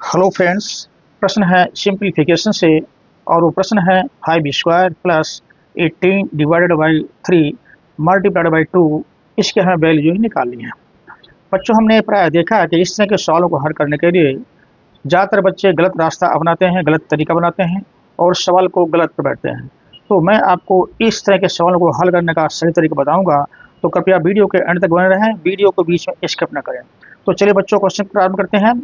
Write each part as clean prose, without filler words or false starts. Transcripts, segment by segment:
Hello friends. प्रश्न है simplification से और वो प्रश्न है 5² plus 18 divided by 3 multiplied by 2। इसके हमें वैल्यू ही निकालनी है। बच्चों, हमने प्राय देखा है कि इस तरह के सवालों को हल करने के लिए ज़्यादातर बच्चे गलत रास्ता अपनाते हैं, गलत तरीका बनाते हैं और सवाल को गलत पर बैठते हैं। तो मैं आपको इस तरह के सवालों को हल करने का सही तरीका बताऊंगा, तो कृपया वीडियो के एंड तक बने रहें, वीडियो को बीच में स्किप न करें। तो चलिए बच्चों, क्वेश्चन प्रारंभ करते हैं।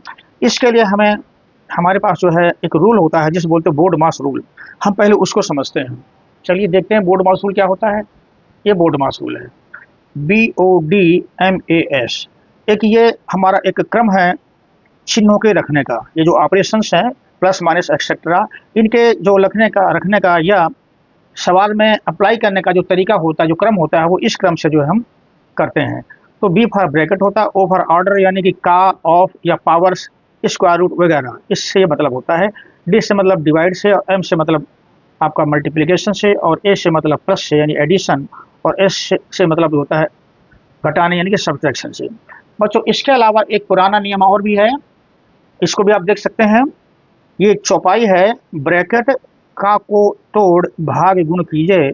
इसके लिए हमारे पास जो है एक रूल होता है जिसे बोलते हैं बोर्ड मास रूल। हम पहले उसको समझते हैं। चलिए देखते हैं बोर्ड मास रूल क्या होता है। ये बोर्ड मास रूल है, BODMAS। एक ये हमारा एक क्रम है चिन्हों के रखने का। ये जो ऑपरेशंस हैं प्लस माइनस एक्सेट्रा, इनके जो रखने का या सवाल में अप्लाई करने का जो तरीका होता है, जो क्रम होता है, वो इस क्रम से जो है हम करते हैं। तो B फॉर ब्रैकेट होता है, O फॉर ऑर्डर यानी कि का, ऑफ या पावर्स, स्क्वायर रूट वगैरह, इससे ये मतलब होता है। D से मतलब डिवाइड से, और M से मतलब आपका मल्टीप्लिकेशन से, और A से मतलब प्लस से यानी एडिशन, और S से मतलब होता है घटाने यानी कि सब्ट्रैक्शन से। बच्चों, इसके अलावा एक पुराना नियम और भी है, इसको भी आप देख सकते हैं। ये चौपाई है, ब्रैकेट का को तोड़ भाग गुण कीजिए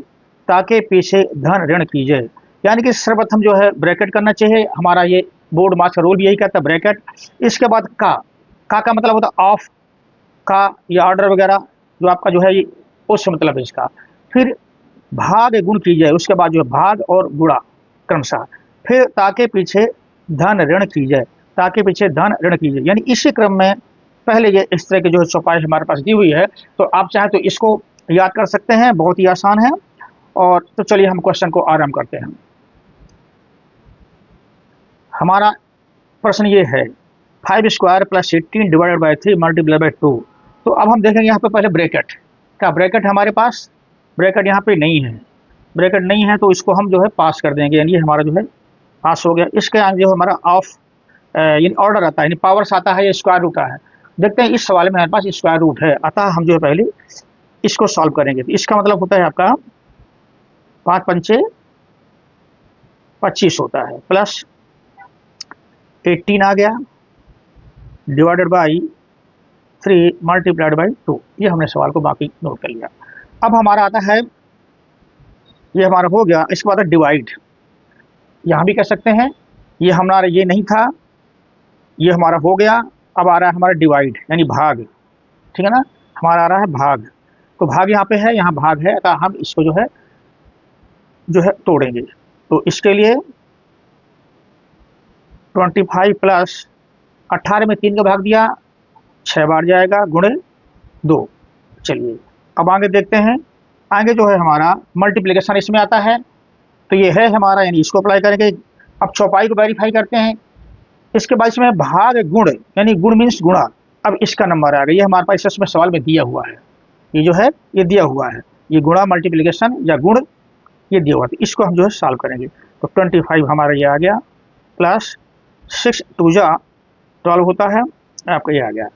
ताकि पीछे धन ऋण कीजिए। यानी कि सर्वप्रथम जो है ब्रैकेट करना चाहिए। हमारा ये बोर्ड मास का रूल भी यही कहता है, ब्रैकेट। इसके बाद का मतलब होता है ऑफ का या ऑर्डर वगैरह, जो आपका जो है ये उससे मतलब है इसका। फिर भाग गुण कीजिए, उसके बाद जो है भाग और गुणा क्रमशः। फिर ताकि पीछे धन ऋण कीजिए, ताकि पीछे धन ऋण कीजिए, यानी इसी क्रम में पहले ये इस तरह की जो चौपाई हमारे पास दी हुई है। तो आप चाहें तो इसको याद कर सकते हैं, बहुत ही आसान है। और तो चलिए हम क्वेश्चन को आरंभ करते हैं। हमारा प्रश्न ये है 5² plus 18 divided by 3 multiply by 2। तो अब हम देखेंगे यहाँ पे पहले ब्रैकेट का। ब्रैकेट हमारे पास ब्रैकेट यहाँ पे नहीं है, ब्रैकेट नहीं है तो इसको हम जो है पास कर देंगे, यानी हमारा जो है पास हो गया। इसके आगे जो हमारा ऑफ यानी ऑर्डर आता है, यानी पावर्स आता है, या स्क्वायर रूट आता है। देखते हैं इस सवाल में हमारे पास स्क्वायर रूट है, अतः हम जो है पहले इसको सॉल्व करेंगे। तो इसका मतलब होता है आपका 5 पंचे 25 होता है, प्लस 18 आ गया डिवाइडेड बाई 3 मल्टीप्लाइड बाई 2। ये हमने सवाल को बाकी नोट कर लिया। अब हमारा आता है, ये हमारा हो गया। इसके बाद डिवाइड, यहाँ भी कह सकते हैं। ये हमारा ये नहीं था, ये हमारा हो गया। अब आ रहा है हमारा डिवाइड यानी भाग, ठीक है ना। हमारा आ रहा है भाग, तो भाग यहाँ पे है, यहाँ भाग है, अतः हम इसको जो है तोड़ेंगे। तो इसके लिए 25 प्लस 18 में 3 का भाग दिया, 6 बार जाएगा, गुणे 2। चलिए अब आगे देखते हैं। आगे जो है हमारा मल्टीप्लिकेशन इसमें आता है, तो ये है हमारा, यानी इसको अप्लाई करेंगे। अब चौपाई को वेरीफाई करते हैं। इसके बाद इसमें भाग गुण, यानी गुण मीन्स गुणा। अब इसका नंबर आ गया, ये हमारे पास इसमें सवाल में दिया हुआ है। ये जो है ये दिया हुआ है, ये गुणा मल्टीप्लिकेशन या गुण ये दिया हुआ है। तो इसको हम जो है सॉल्व करेंगे। तो 25 हमारा ये आ गया, प्लस 6 2 जा 12 होता है, आपका ये आ गया।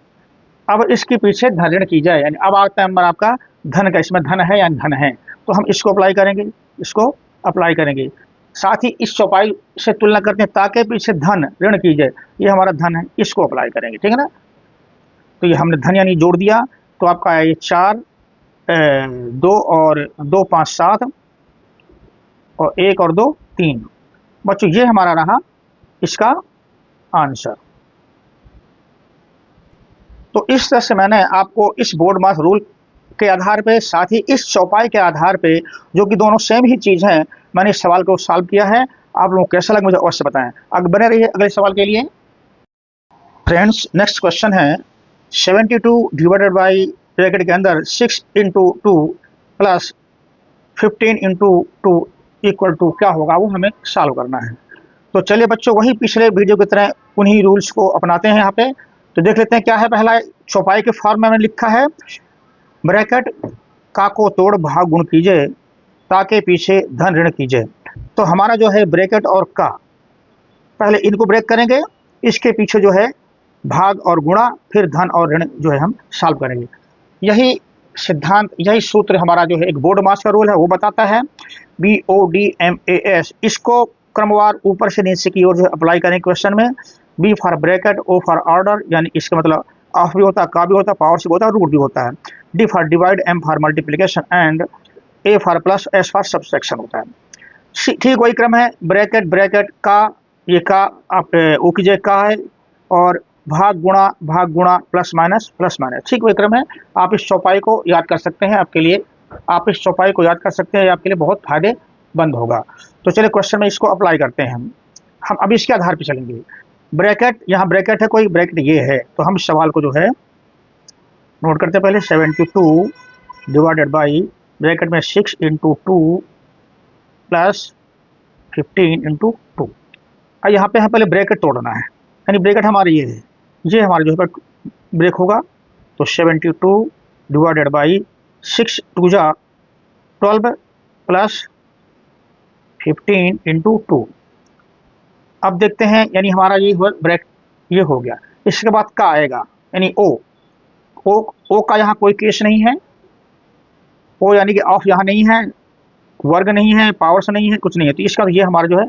अब इसके पीछे धन ऋण की जाए, यानी अब आता है नंबर आपका धन का। इसमें धन है यानी धन है, तो हम इसको अप्लाई करेंगे, इसको अप्लाई करेंगे। साथ ही इस चौपाई से तुलना करते हैं, ताकि पीछे धन ऋण की जाए, ये हमारा धन है, इसको अप्लाई करेंगे, ठीक है ना। तो ये हमने धन यानी जोड़ दिया, तो आपका ये 4 2 और 2 5 7 और 1 और 2 3। बच्चों ये हमारा रहा इसका आंसर। तो इस तरह से मैंने आपको इस बोर्ड मास रूल के आधार पे, साथ ही इस चौपाई के आधार पे, जो कि दोनों सेम ही चीज़ हैं, मैंने इस सवाल को सॉल्व किया है। आप लोगों को कैसा लगा मुझे अवश्य बताएं। अब बने रहिए अगले सवाल के लिए। फ्रेंड्स, नेक्स्ट क्वेश्चन है 72 डिवाइडेड बाई ब्रैकेट के अंदर 6 into 2 plus 15 into 2 equal to क्या होगा, वो हमें सॉल्व करना है। तो चलिए बच्चों, वही पिछले वीडियो की तरह उन्हीं रूल्स को अपनाते हैं यहाँ पे। तो देख लेते हैं क्या है। पहला चौपाई के फॉर्म में मैंने लिखा है, ब्रैकेट का को तोड़ भाग गुण कीजिए ताकि पीछे धन ऋण कीजिए। तो हमारा जो है ब्रैकेट और का, पहले इनको ब्रेक करेंगे, इसके पीछे जो है भाग और गुणा, फिर धन और ऋण जो है हम सॉल्व करेंगे। यही सिद्धांत, यही सूत्र हमारा जो है एक बोर्ड मास का रूल है, वो बताता है BODMAS। इसको क्रमवार ऊपर से नीचे की ओर जो है अप्लाई करें क्वेश्चन में। B for bracket, O for order, यानी इसका मतलब ऑफ भी होता है, का भी होता है, पावर से भी होता है, रूट भी होता है। D for divide, M for multiplication and A for plus, S for subtraction होता है। ठीक वही क्रम है, ब्रैकेट ब्रैकेट का, ये का आप ओ की जगह का है, और भाग गुणा प्लस माइनस, ठीक वही क्रम है। आप इस चौपाई को याद कर सकते हैं, आपके लिए आप इस चौपाई को याद कर सकते हैं, आपके लिए बहुत फायदेमंद होगा। तो चलिए क्वेश्चन में इसको अप्लाई करते हैं। हम अभी इसके आधार पर चलेंगे। ब्रैकेट, यहाँ ब्रैकेट है, कोई ब्रैकेट ये है, तो हम इस सवाल को जो है नोट करते हैं पहले। 72 डिवाइडेड बाई ब्रैकेट में 6 इंटू 2 प्लस 15 इंटू 2। अब यहाँ पे हमें पहले ब्रैकेट तोड़ना है, यानी ब्रैकेट हमारा ये है, ये हमारा जो है ब्रेक होगा। तो 72 डिवाइडेड बाई 6 2 जा 12 प्लस 15 इंटू 2। अब देखते हैं, यानी हमारा ये ब्रैक ये हो गया। इसके बाद का आएगा, यानी ओ का यहाँ कोई केस नहीं है, ओ यानी कि ऑफ यहाँ नहीं है, वर्ग नहीं है, पावर से नहीं है, कुछ नहीं है, तो इसका ये हमारा जो है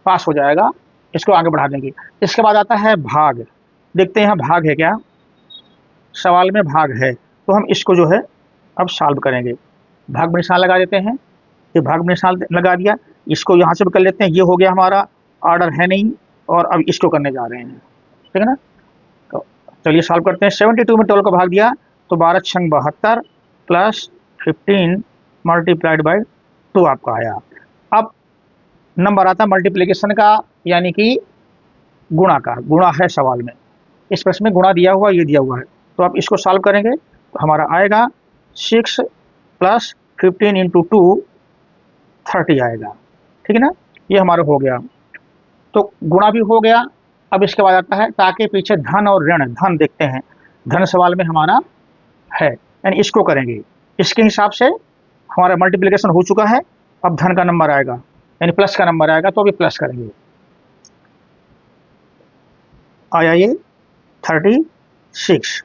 पास हो जाएगा। इसको आगे बढ़ा देंगे। इसके बाद आता है भाग। देखते हैं यहाँ भाग है क्या, सवाल में भाग है, तो हम इसको जो है अब सॉल्व करेंगे। भाग में निशान लगा देते हैं, ये भाग में निशान लगा दिया। इसको यहाँ से भी कर लेते हैं, ये हो गया हमारा, ऑर्डर है नहीं, और अब इसको करने जा रहे हैं, ठीक है ना। तो चलिए सॉल्व करते हैं। 72 में 12 को भाग दिया तो 12 छंग 72 प्लस 15 मल्टीप्लाइड बाई 2 आपका आया। अब नंबर आता है मल्टीप्लिकेशन का, यानी कि गुणा का, गुणा है सवाल में, इस प्रश्न में गुणा दिया हुआ, ये दिया हुआ है। तो आप इसको सॉल्व करेंगे तो हमारा आएगा 6 प्लस 15 इंटू 2 30 आएगा, ठीक है ना। ये हमारा हो गया, तो गुणा भी हो गया। अब इसके बाद आता है ताकि पीछे धन और ऋण, धन देखते हैं, धन सवाल में हमारा है, यानी इसको करेंगे। इसके हिसाब से हमारा मल्टीप्लिकेशन हो चुका है, अब धन का नंबर आएगा, यानी प्लस का नंबर आएगा, तो अभी प्लस करेंगे। आया ये 36।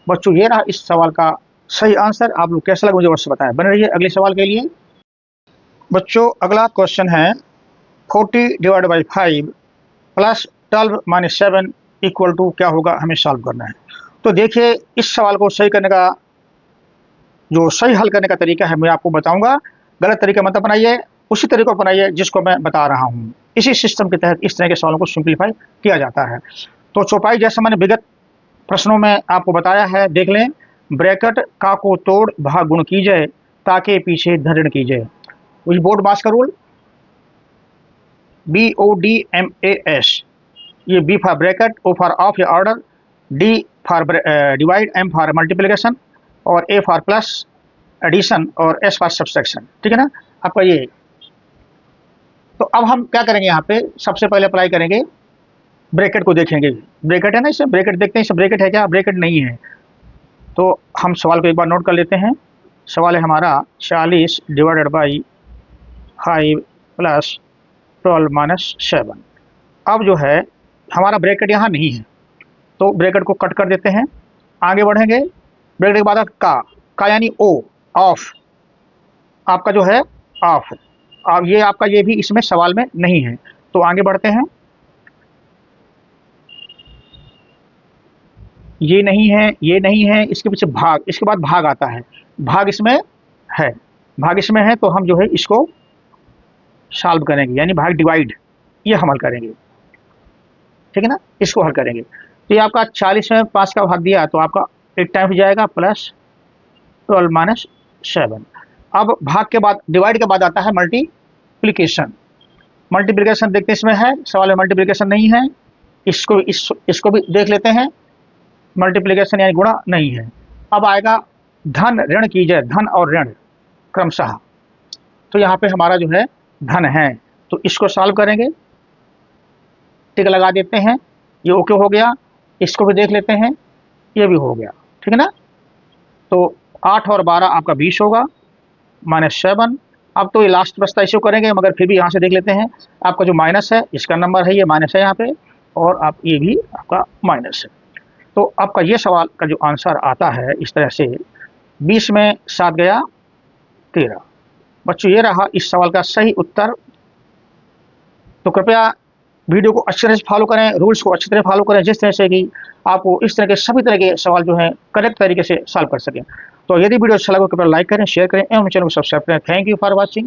बच्चों ये रहा इस सवाल का सही आंसर। आप लोग कैसा लगा मुझे अवश्य बताएं। बने रहिए अगले सवाल के लिए। बच्चों अगला क्वेश्चन है 40 divide by 5 plus 12 minus 7 equal to क्या होगा, हमें सॉल्व करना है। तो देखिए इस सवाल को सही करने का, जो सही हल करने का तरीका है मैं आपको बताऊंगा। गलत तरीका मत अपनाइए, उसी तरीके को अपनाइए जिसको मैं बता रहा हूँ। इसी सिस्टम के तहत इस तरह के सवालों को सिंप्लीफाई किया जाता है। तो चौपाई जैसा मैंने विगत प्रश्नों में आपको बताया है, देख लें। ब्रैकेट का को तोड़ भाग गुण कीजिए ताकि पीछे धरण कीजिए। वही बोर्ड मास का रूल, BODMAS। ये B for bracket, O for of या order, D for divide, M for multiplication, और A फॉर प्लस एडिशन, और S फॉर सब्सट्रैक्शन, ठीक है ना आपका ये। तो अब हम क्या करेंगे, यहाँ पे सबसे पहले अप्लाई करेंगे, ब्रैकेट को देखेंगे। ब्रैकेट है ना, इसे ब्रैकेट देखते हैं, इसे ब्रैकेट है क्या, ब्रैकेट नहीं है। तो हम सवाल को एक बार नोट कर लेते हैं। सवाल है हमारा 40 डिवाइडेड बाई 5 प्लस 12 माइनस 7। अब जो है हमारा ब्रैकेट यहाँ नहीं है, तो ब्रैकेट को कट कर देते हैं, आगे बढ़ेंगे। ब्रैकेट के बाद का यानी ओ, ऑफ, आपका जो है ऑफ। अब ये आपका ये भी इसमें सवाल में नहीं है, तो आगे बढ़ते हैं। ये नहीं है, ये नहीं है, इसके पीछे भाग, इसके बाद भाग आता है, भाग इसमें है, भाग इसमें है, तो हम जो है इसको सॉल्व करेंगे, यानी भाग डिवाइड, ये हम हल करेंगे, ठीक है ना, इसको हल करेंगे। तो ये आपका 40 में 5 का भाग दिया तो आपका 8 टाइम हो जाएगा, प्लस 12 माइनस 7। अब भाग के बाद, डिवाइड के बाद आता है मल्टीप्लिकेशन। मल्टीप्लिकेशन देखते इसमें है, सवाल में मल्टीप्लिकेशन नहीं है, इसको भी देख लेते हैं। मल्टीप्लिकेशन यानी गुणा नहीं है। अब आएगा धन ऋण कीजिए, धन और ऋण क्रमशः। तो यहाँ पे हमारा जो है धन है, तो इसको सॉल्व करेंगे, टिक लगा देते हैं, ये ओके हो गया। इसको भी देख लेते हैं, ये भी हो गया, ठीक है ना। तो 8 और 12 आपका 20 होगा, माइनस 7। अब तो ये लास्ट बचता इशू करेंगे, मगर फिर भी यहाँ से देख लेते हैं। आपका जो माइनस है, इसका नंबर है, ये माइनस है यहाँ पे, और आप ये भी आपका माइनस है। तो आपका ये सवाल का जो आंसर आता है इस तरह से, 20 में 7 गया 13। बच्चों ये रहा इस सवाल का सही उत्तर। तो कृपया वीडियो को अच्छी तरह से फॉलो करें, रूल्स को अच्छी तरह फॉलो करें, जिस तरह से कि आपको इस तरह के सभी तरह के सवाल जो हैं करेक्ट तरीके से सॉल्व कर सकें। तो यदि वीडियो अच्छा लगा तो कृपया लाइक करें, शेयर करें एवं चैनल को सब्सक्राइब करें। Thank you for watching.